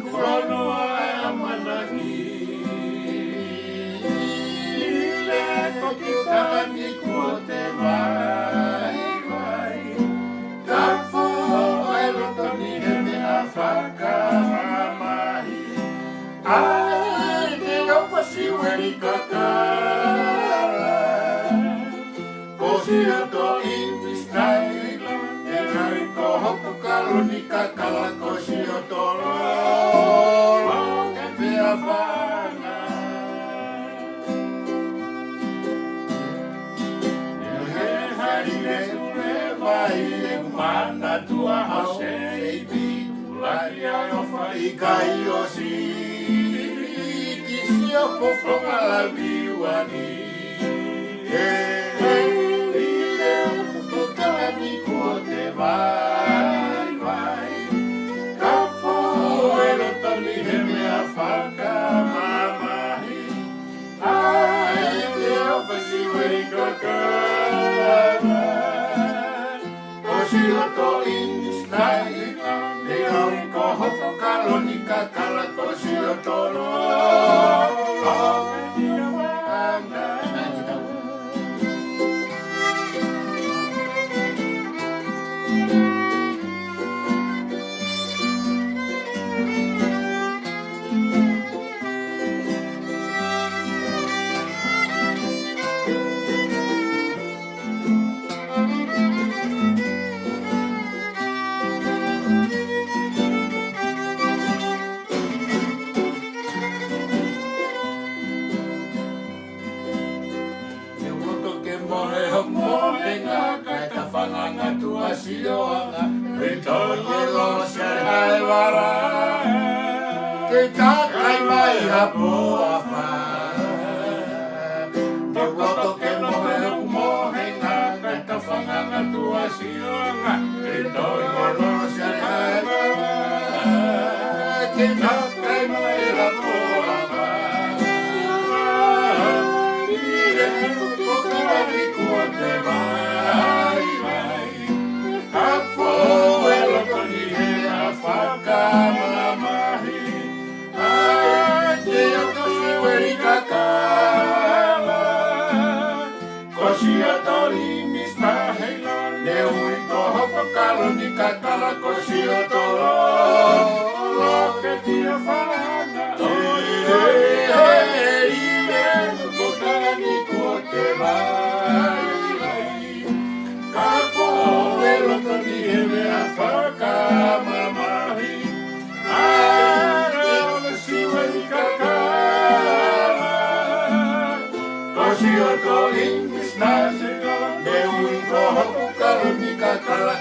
kulonoa e manaki. Ile kokitani ko te vai. Tafo e lotoni he mea whakamamahi. Ai te opasi weri kakara. Kosi ato English naila. E nai ko hoku kaloni kakala kosi ato lolo ke pea whana. E he haire ule vai e mana tua hause e bitu laki ai ofa i kai o si. Kisi o pofonga la viwani. Vai, kafo e lotoni he mea whakamamahi. Ai te opasi wei kakara. Kosi loto English naila. Te au ko hoku kaloni kakala kosi loto lolo. Mohenga kai ta whanganga tua sioanga. Rito yelo se hai wara. Ke takai mai hapo awha. Te koto ke mohenga kai ta whanganga tua sioanga. Rito yelo se hai wara. Ke takai mai hapo awha. Te vai, kafo e lotoni he mea whakamamahi. Ai te opasi weri kakala. Kosi atori mistaheila. Ne ui ko hoku kaloni kakala kosi atoro. Loke tia whana. Ile kokani ko te vai. Whakamamahi. Ai opasi weri kakala. Kosi ato English naila. Ne ui ko hoku kaloni kakala.